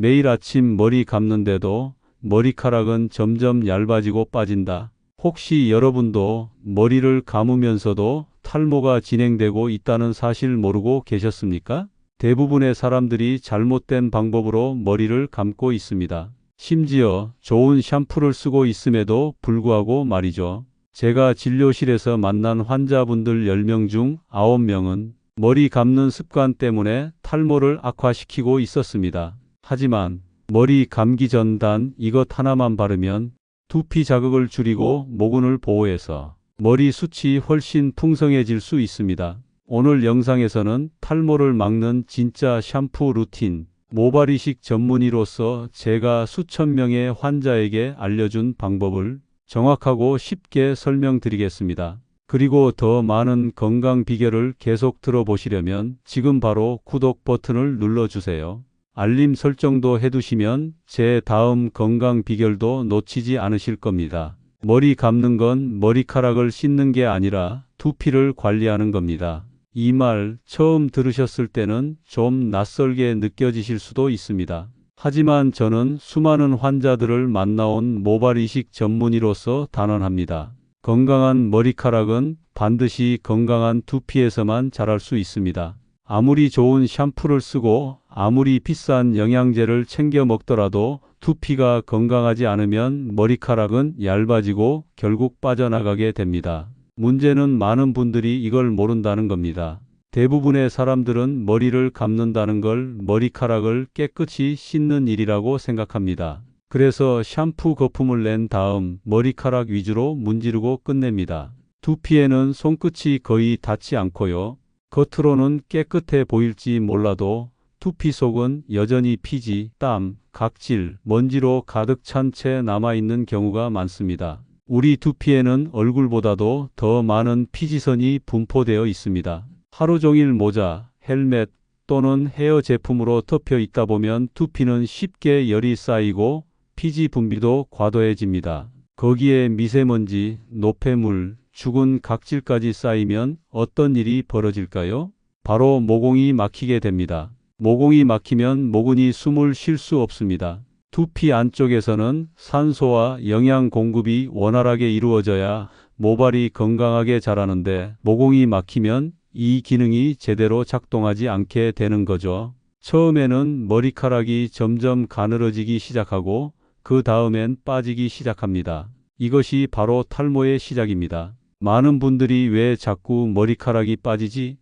매일 아침 머리 감는데도 머리카락은 점점 얇아지고 빠진다. 혹시 여러분도 머리를 감으면서도 탈모가 진행되고 있다는 사실 모르고 계셨습니까? 대부분의 사람들이 잘못된 방법으로 머리를 감고 있습니다. 심지어 좋은 샴푸를 쓰고 있음에도 불구하고 말이죠. 제가 진료실에서 만난 환자분들 10명 중 9명은 머리 감는 습관 때문에 탈모를 악화시키고 있었습니다. 하지만 머리 감기 전 단 이것 하나만 바르면 두피 자극을 줄이고 모근을 보호해서 머리 숱이 훨씬 풍성해질 수 있습니다. 오늘 영상에서는 탈모를 막는 진짜 샴푸 루틴, 모발이식 전문의로서 제가 수천 명의 환자에게 알려준 방법을 정확하고 쉽게 설명드리겠습니다. 그리고 더 많은 건강 비결을 계속 들어보시려면 지금 바로 구독 버튼을 눌러주세요. 알림 설정도 해두시면 제 다음 건강 비결도 놓치지 않으실 겁니다. 머리 감는 건 머리카락을 씻는 게 아니라 두피를 관리하는 겁니다. 이 말 처음 들으셨을 때는 좀 낯설게 느껴지실 수도 있습니다. 하지만 저는 수많은 환자들을 만나온 모발 이식 전문의로서 단언합니다. 건강한 머리카락은 반드시 건강한 두피에서만 자랄 수 있습니다. 아무리 좋은 샴푸를 쓰고 아무리 비싼 영양제를 챙겨 먹더라도 두피가 건강하지 않으면 머리카락은 얇아지고 결국 빠져나가게 됩니다. 문제는 많은 분들이 이걸 모른다는 겁니다. 대부분의 사람들은 머리를 감는다는 걸 머리카락을 깨끗이 씻는 일이라고 생각합니다. 그래서 샴푸 거품을 낸 다음 머리카락 위주로 문지르고 끝냅니다. 두피에는 손끝이 거의 닿지 않고요. 겉으로는 깨끗해 보일지 몰라도 두피 속은 여전히 피지, 땀, 각질, 먼지로 가득 찬 채 남아있는 경우가 많습니다. 우리 두피에는 얼굴보다도 더 많은 피지선이 분포되어 있습니다. 하루 종일 모자, 헬멧 또는 헤어 제품으로 덮여 있다 보면 두피는 쉽게 열이 쌓이고 피지 분비도 과도해집니다. 거기에 미세먼지, 노폐물, 죽은 각질까지 쌓이면 어떤 일이 벌어질까요? 바로 모공이 막히게 됩니다. 모공이 막히면 모근이 숨을 쉴 수 없습니다. 두피 안쪽에서는 산소와 영양 공급이 원활하게 이루어져야 모발이 건강하게 자라는데 모공이 막히면 이 기능이 제대로 작동하지 않게 되는 거죠. 처음에는 머리카락이 점점 가늘어지기 시작하고 그 다음엔 빠지기 시작합니다. 이것이 바로 탈모의 시작입니다. 많은 분들이 왜 자꾸 머리카락이 빠지지?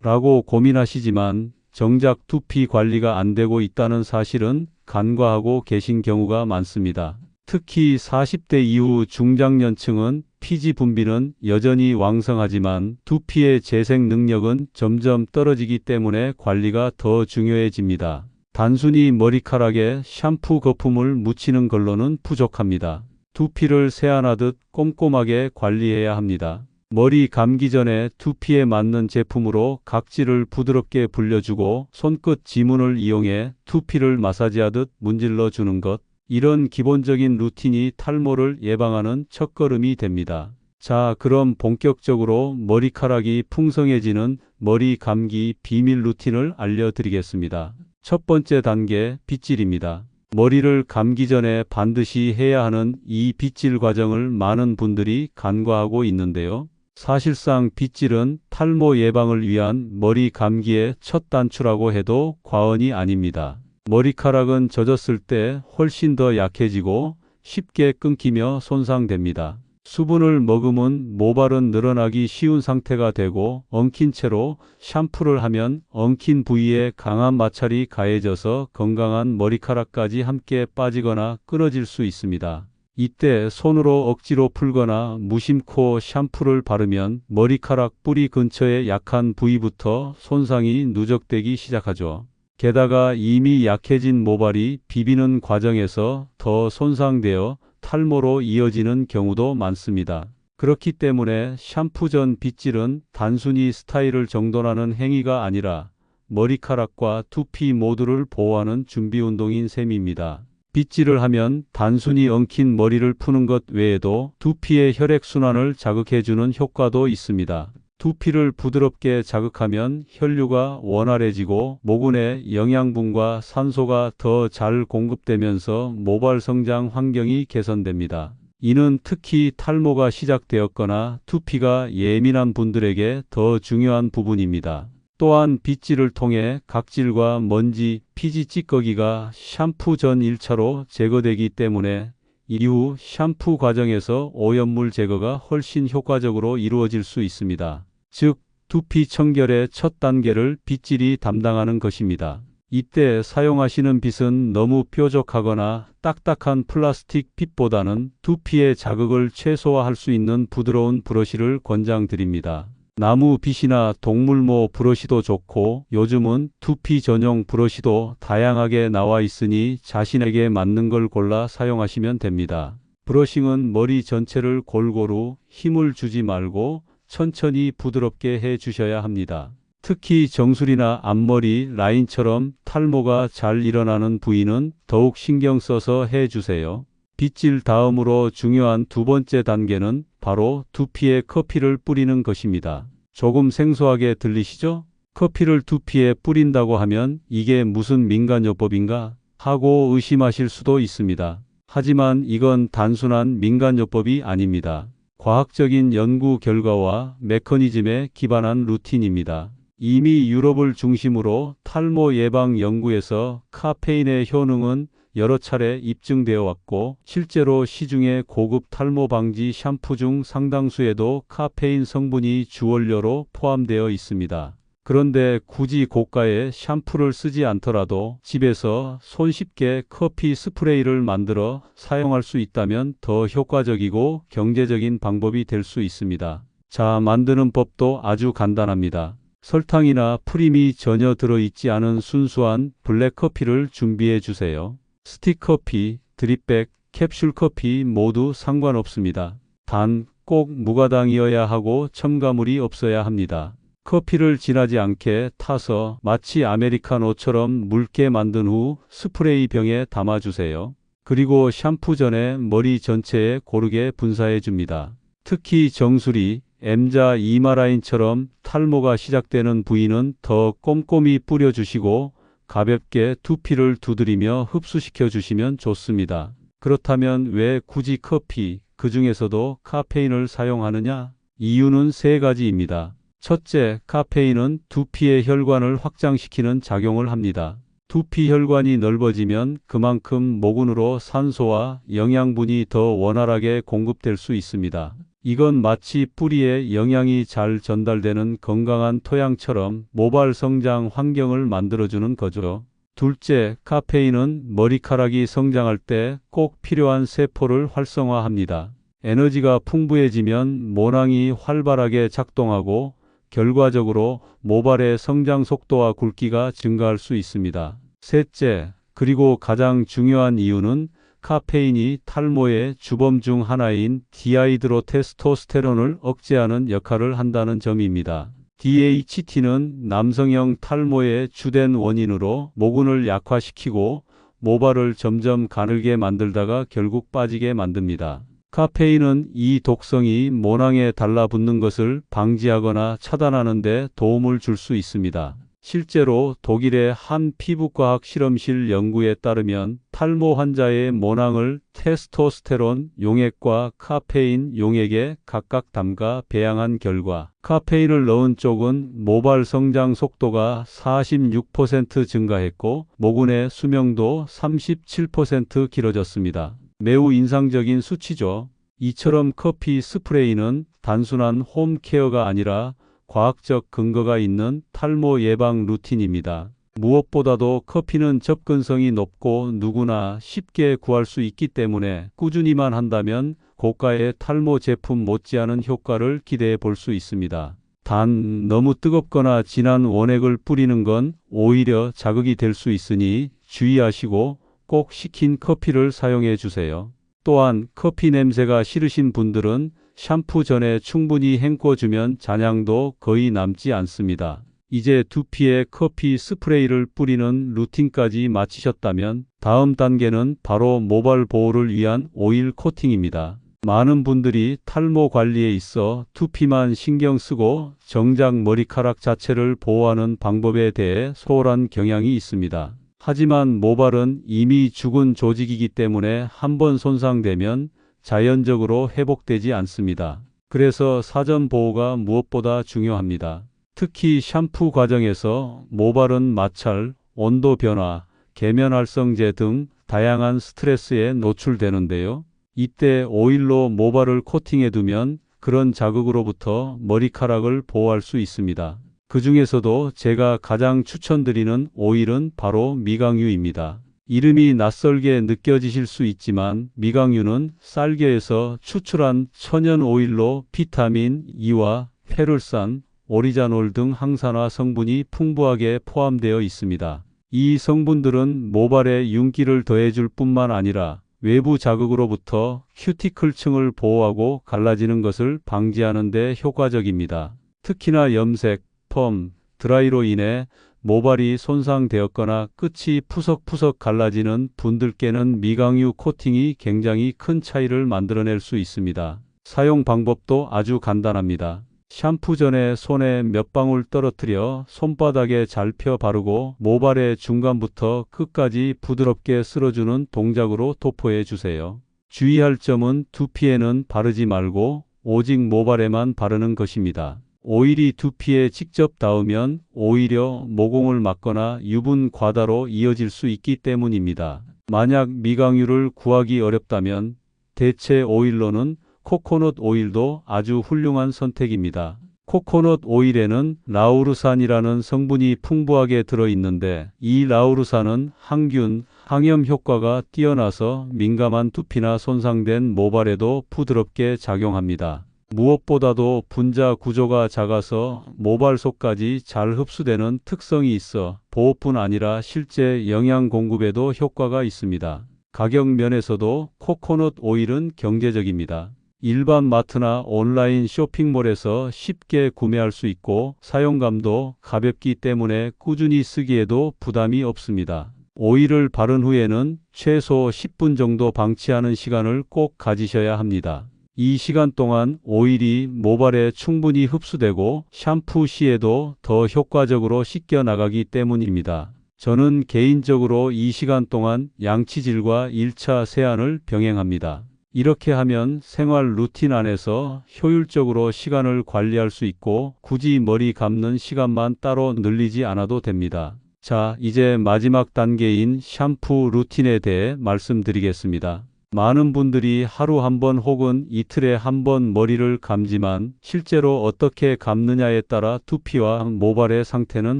라고 고민하시지만 정작 두피 관리가 안 되고 있다는 사실은 간과하고 계신 경우가 많습니다. 특히 40대 이후 중장년층은 피지 분비는 여전히 왕성하지만 두피의 재생 능력은 점점 떨어지기 때문에 관리가 더 중요해집니다. 단순히 머리카락에 샴푸 거품을 묻히는 걸로는 부족합니다. 두피를 세안하듯 꼼꼼하게 관리해야 합니다. 머리 감기 전에 두피에 맞는 제품으로 각질을 부드럽게 불려주고 손끝 지문을 이용해 두피를 마사지하듯 문질러 주는 것. 이런 기본적인 루틴이 탈모를 예방하는 첫걸음이 됩니다. 자, 그럼 본격적으로 머리카락이 풍성해지는 머리 감기 비밀 루틴을 알려드리겠습니다. 첫 번째 단계, 빗질입니다. 머리를 감기 전에 반드시 해야 하는 이 빗질 과정을 많은 분들이 간과하고 있는데요. 사실상 빗질은 탈모 예방을 위한 머리 감기의 첫 단추라고 해도 과언이 아닙니다. 머리카락은 젖었을 때 훨씬 더 약해지고 쉽게 끊기며 손상됩니다. 수분을 머금은 모발은 늘어나기 쉬운 상태가 되고 엉킨 채로 샴푸를 하면 엉킨 부위에 강한 마찰이 가해져서 건강한 머리카락까지 함께 빠지거나 끊어질 수 있습니다. 이때 손으로 억지로 풀거나 무심코 샴푸를 바르면 머리카락 뿌리 근처의 약한 부위부터 손상이 누적되기 시작하죠. 게다가 이미 약해진 모발이 비비는 과정에서 더 손상되어 탈모로 이어지는 경우도 많습니다. 그렇기 때문에 샴푸 전 빗질은 단순히 스타일을 정돈하는 행위가 아니라 머리카락과 두피 모두를 보호하는 준비 운동인 셈입니다. 빗질을 하면 단순히 엉킨 머리를 푸는 것 외에도 두피의 혈액순환을 자극해주는 효과도 있습니다. 두피를 부드럽게 자극하면 혈류가 원활해지고 모근에 영양분과 산소가 더 잘 공급되면서 모발 성장 환경이 개선됩니다. 이는 특히 탈모가 시작되었거나 두피가 예민한 분들에게 더 중요한 부분입니다. 또한 빗질을 통해 각질과 먼지, 피지 찌꺼기가 샴푸 전 1차로 제거되기 때문에 이후 샴푸 과정에서 오염물 제거가 훨씬 효과적으로 이루어질 수 있습니다. 즉, 두피 청결의 첫 단계를 빗질이 담당하는 것입니다. 이때 사용하시는 빗은 너무 뾰족하거나 딱딱한 플라스틱 빗보다는 두피의 자극을 최소화할 수 있는 부드러운 브러쉬를 권장드립니다. 나무 빗이나 동물모 브러쉬도 좋고 요즘은 두피 전용 브러쉬도 다양하게 나와 있으니 자신에게 맞는 걸 골라 사용하시면 됩니다. 브러싱은 머리 전체를 골고루 힘을 주지 말고 천천히 부드럽게 해 주셔야 합니다. 특히 정수리나 앞머리 라인처럼 탈모가 잘 일어나는 부위는 더욱 신경 써서 해 주세요. 빗질 다음으로 중요한 두 번째 단계는 바로 두피에 커피를 뿌리는 것입니다. 조금 생소하게 들리시죠? 커피를 두피에 뿌린다고 하면 이게 무슨 민간요법인가 하고 의심하실 수도 있습니다. 하지만 이건 단순한 민간요법이 아닙니다. 과학적인 연구 결과와 메커니즘에 기반한 루틴입니다. 이미 유럽을 중심으로 탈모 예방 연구에서 카페인의 효능은 여러 차례 입증되어 왔고 실제로 시중의 고급 탈모 방지 샴푸 중 상당수에도 카페인 성분이 주원료로 포함되어 있습니다. 그런데 굳이 고가의 샴푸를 쓰지 않더라도 집에서 손쉽게 커피 스프레이를 만들어 사용할 수 있다면 더 효과적이고 경제적인 방법이 될 수 있습니다. 자, 만드는 법도 아주 간단합니다. 설탕이나 프림이 전혀 들어있지 않은 순수한 블랙커피를 준비해 주세요. 스틱커피, 드립백, 캡슐커피 모두 상관없습니다. 단 꼭 무가당이어야 하고 첨가물이 없어야 합니다. 커피를 진하지 않게 타서 마치 아메리카노처럼 묽게 만든 후 스프레이 병에 담아주세요. 그리고 샴푸 전에 머리 전체에 고르게 분사해 줍니다. 특히 정수리, M자 이마 라인처럼 탈모가 시작되는 부위는 더 꼼꼼히 뿌려주시고 가볍게 두피를 두드리며 흡수시켜 주시면 좋습니다. 그렇다면 왜 굳이 커피, 그 중에서도 카페인을 사용하느냐? 이유는 세 가지입니다. 첫째, 카페인은 두피의 혈관을 확장시키는 작용을 합니다. 두피 혈관이 넓어지면 그만큼 모근으로 산소와 영양분이 더 원활하게 공급될 수 있습니다. 이건 마치 뿌리에 영양이 잘 전달되는 건강한 토양처럼 모발 성장 환경을 만들어주는 거죠. 둘째, 카페인은 머리카락이 성장할 때 꼭 필요한 세포를 활성화합니다. 에너지가 풍부해지면 모낭이 활발하게 작동하고 결과적으로 모발의 성장 속도와 굵기가 증가할 수 있습니다. 셋째, 그리고 가장 중요한 이유는 카페인이 탈모의 주범 중 하나인 디하이드로테스토스테론을 억제하는 역할을 한다는 점입니다. DHT는 남성형 탈모의 주된 원인으로 모근을 약화시키고 모발을 점점 가늘게 만들다가 결국 빠지게 만듭니다. 카페인은 이 독성이 모낭에 달라붙는 것을 방지하거나 차단하는 데 도움을 줄 수 있습니다. 실제로 독일의 한 피부과학 실험실 연구에 따르면 탈모 환자의 모낭을 테스토스테론 용액과 카페인 용액에 각각 담가 배양한 결과 카페인을 넣은 쪽은 모발 성장 속도가 46% 증가했고 모근의 수명도 37% 길어졌습니다. 매우 인상적인 수치죠. 이처럼 커피 스프레이는 단순한 홈케어가 아니라 과학적 근거가 있는 탈모 예방 루틴입니다. 무엇보다도 커피는 접근성이 높고 누구나 쉽게 구할 수 있기 때문에 꾸준히만 한다면 고가의 탈모 제품 못지않은 효과를 기대해 볼 수 있습니다. 단 너무 뜨겁거나 진한 원액을 뿌리는 건 오히려 자극이 될 수 있으니 주의하시고 꼭 식힌 커피를 사용해 주세요. 또한 커피 냄새가 싫으신 분들은 샴푸 전에 충분히 헹궈주면 잔향도 거의 남지 않습니다. 이제 두피에 커피 스프레이를 뿌리는 루틴까지 마치셨다면 다음 단계는 바로 모발 보호를 위한 오일 코팅입니다. 많은 분들이 탈모 관리에 있어 두피만 신경 쓰고 정작 머리카락 자체를 보호하는 방법에 대해 소홀한 경향이 있습니다. 하지만 모발은 이미 죽은 조직이기 때문에 한번 손상되면 자연적으로 회복되지 않습니다. 그래서 사전 보호가 무엇보다 중요합니다. 특히 샴푸 과정에서 모발은 마찰, 온도 변화, 계면활성제 등 다양한 스트레스에 노출되는데요. 이때 오일로 모발을 코팅해 두면 그런 자극으로부터 머리카락을 보호할 수 있습니다. 그 중에서도 제가 가장 추천드리는 오일은 바로 미강유입니다. 이름이 낯설게 느껴지실 수 있지만 미강유는 쌀겨에서 추출한 천연 오일로 비타민 E와 페룰산, 오리자놀 등 항산화 성분이 풍부하게 포함되어 있습니다. 이 성분들은 모발에 윤기를 더해줄 뿐만 아니라 외부 자극으로부터 큐티클층을 보호하고 갈라지는 것을 방지하는 데 효과적입니다. 특히나 염색, 펌, 드라이로 인해 모발이 손상되었거나 끝이 푸석푸석 갈라지는 분들께는 미강유 코팅이 굉장히 큰 차이를 만들어낼 수 있습니다. 사용 방법도 아주 간단합니다. 샴푸 전에 손에 몇 방울 떨어뜨려 손바닥에 잘 펴 바르고 모발의 중간부터 끝까지 부드럽게 쓸어주는 동작으로 도포해 주세요. 주의할 점은 두피에는 바르지 말고 오직 모발에만 바르는 것입니다. 오일이 두피에 직접 닿으면 오히려 모공을 막거나 유분 과다로 이어질 수 있기 때문입니다. 만약 미강유를 구하기 어렵다면 대체 오일로는 코코넛 오일도 아주 훌륭한 선택입니다. 코코넛 오일에는 라우르산이라는 성분이 풍부하게 들어있는데 이 라우르산은 항균, 항염 효과가 뛰어나서 민감한 두피나 손상된 모발에도 부드럽게 작용합니다. 무엇보다도 분자 구조가 작아서 모발 속까지 잘 흡수되는 특성이 있어 보호뿐 아니라 실제 영양 공급에도 효과가 있습니다. 가격 면에서도 코코넛 오일은 경제적입니다. 일반 마트나 온라인 쇼핑몰에서 쉽게 구매할 수 있고 사용감도 가볍기 때문에 꾸준히 쓰기에도 부담이 없습니다. 오일을 바른 후에는 최소 10분 정도 방치하는 시간을 꼭 가지셔야 합니다. 이 시간 동안 오일이 모발에 충분히 흡수되고 샴푸 시에도 더 효과적으로 씻겨 나가기 때문입니다. 저는 개인적으로 이 시간 동안 양치질과 1차 세안을 병행합니다. 이렇게 하면 생활 루틴 안에서 효율적으로 시간을 관리할 수 있고 굳이 머리 감는 시간만 따로 늘리지 않아도 됩니다. 자, 이제 마지막 단계인 샴푸 루틴에 대해 말씀드리겠습니다. 많은 분들이 하루 한 번 혹은 이틀에 한 번 머리를 감지만 실제로 어떻게 감느냐에 따라 두피와 모발의 상태는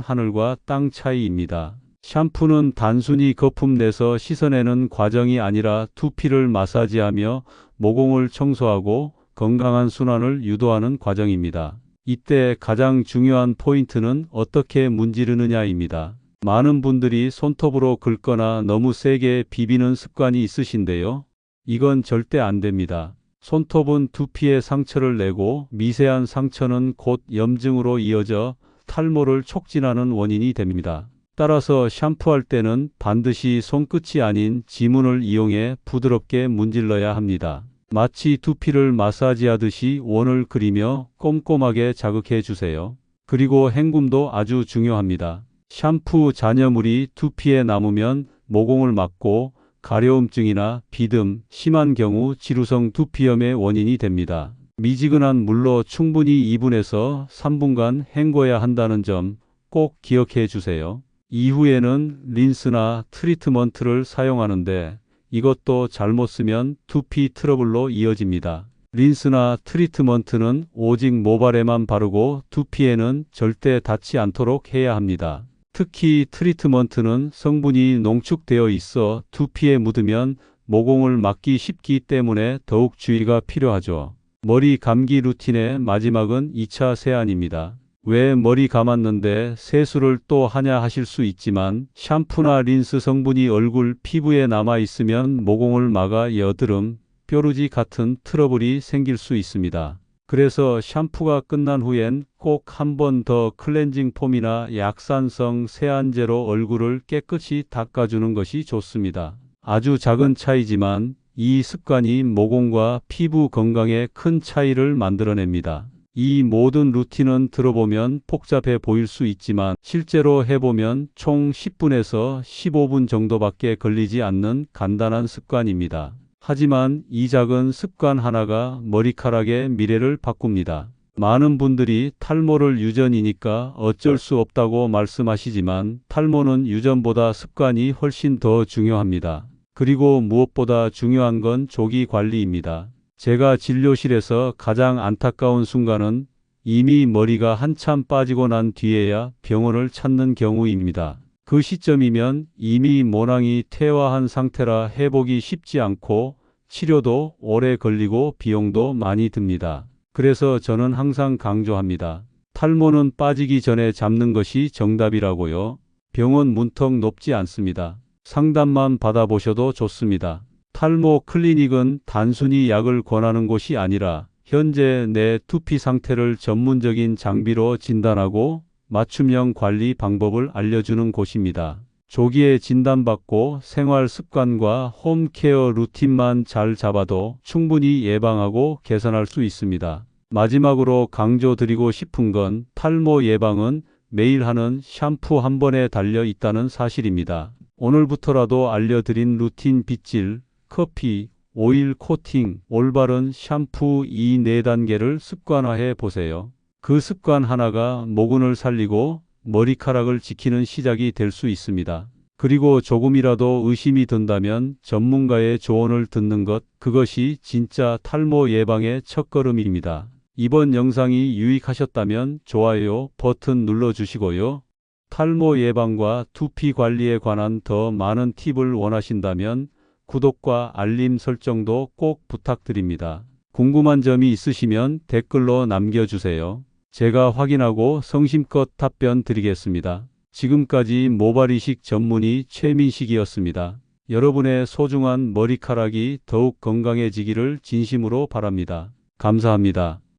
하늘과 땅 차이입니다. 샴푸는 단순히 거품 내서 씻어내는 과정이 아니라 두피를 마사지하며 모공을 청소하고 건강한 순환을 유도하는 과정입니다. 이때 가장 중요한 포인트는 어떻게 문지르느냐입니다. 많은 분들이 손톱으로 긁거나 너무 세게 비비는 습관이 있으신데요. 이건 절대 안 됩니다. 손톱은 두피에 상처를 내고 미세한 상처는 곧 염증으로 이어져 탈모를 촉진하는 원인이 됩니다. 따라서 샴푸할 때는 반드시 손끝이 아닌 지문을 이용해 부드럽게 문질러야 합니다. 마치 두피를 마사지하듯이 원을 그리며 꼼꼼하게 자극해 주세요. 그리고 헹굼도 아주 중요합니다. 샴푸 잔여물이 두피에 남으면 모공을 막고 가려움증이나 비듬, 심한 경우 지루성 두피염의 원인이 됩니다. 미지근한 물로 충분히 2분에서 3분간 헹궈야 한다는 점 꼭 기억해 주세요. 이후에는 린스나 트리트먼트를 사용하는데 이것도 잘못 쓰면 두피 트러블로 이어집니다. 린스나 트리트먼트는 오직 모발에만 바르고 두피에는 절대 닿지 않도록 해야 합니다. 특히 트리트먼트는 성분이 농축되어 있어 두피에 묻으면 모공을 막기 쉽기 때문에 더욱 주의가 필요하죠. 머리 감기 루틴의 마지막은 2차 세안입니다. 왜 머리 감았는데 세수를 또 하냐 하실 수 있지만 샴푸나 린스 성분이 얼굴 피부에 남아 있으면 모공을 막아 여드름, 뾰루지 같은 트러블이 생길 수 있습니다. 그래서 샴푸가 끝난 후엔 꼭 한 번 더 클렌징 폼이나 약산성 세안제로 얼굴을 깨끗이 닦아주는 것이 좋습니다. 아주 작은 차이지만 이 습관이 모공과 피부 건강에 큰 차이를 만들어냅니다. 이 모든 루틴은 들어보면 복잡해 보일 수 있지만 실제로 해보면 총 10분에서 15분 정도밖에 걸리지 않는 간단한 습관입니다. 하지만 이 작은 습관 하나가 머리카락의 미래를 바꿉니다. 많은 분들이 탈모를 유전이니까 어쩔 수 없다고 말씀하시지만 탈모는 유전보다 습관이 훨씬 더 중요합니다. 그리고 무엇보다 중요한 건 조기 관리입니다. 제가 진료실에서 가장 안타까운 순간은 이미 머리가 한참 빠지고 난 뒤에야 병원을 찾는 경우입니다. 그 시점이면 이미 모낭이 퇴화한 상태라 회복이 쉽지 않고 치료도 오래 걸리고 비용도 많이 듭니다. 그래서 저는 항상 강조합니다. 탈모는 빠지기 전에 잡는 것이 정답이라고요. 병원 문턱 높지 않습니다. 상담만 받아보셔도 좋습니다. 탈모 클리닉은 단순히 약을 권하는 곳이 아니라 현재 내 두피 상태를 전문적인 장비로 진단하고 맞춤형 관리 방법을 알려주는 곳입니다. 조기에 진단받고 생활 습관과 홈케어 루틴만 잘 잡아도 충분히 예방하고 개선할 수 있습니다. 마지막으로 강조드리고 싶은 건 탈모 예방은 매일 하는 샴푸 한 번에 달려 있다는 사실입니다. 오늘부터라도 알려드린 루틴 빗질, 커피, 오일 코팅, 올바른 샴푸 이 4단계를 습관화해 보세요. 그 습관 하나가 모근을 살리고 머리카락을 지키는 시작이 될 수 있습니다. 그리고 조금이라도 의심이 든다면 전문가의 조언을 듣는 것, 그것이 진짜 탈모 예방의 첫걸음입니다. 이번 영상이 유익하셨다면 좋아요 버튼 눌러주시고요. 탈모 예방과 두피 관리에 관한 더 많은 팁을 원하신다면 구독과 알림 설정도 꼭 부탁드립니다. 궁금한 점이 있으시면 댓글로 남겨주세요. 제가 확인하고 성심껏 답변 드리겠습니다. 지금까지 모발이식 전문의 최민식이었습니다. 여러분의 소중한 머리카락이 더욱 건강해지기를 진심으로 바랍니다. 감사합니다.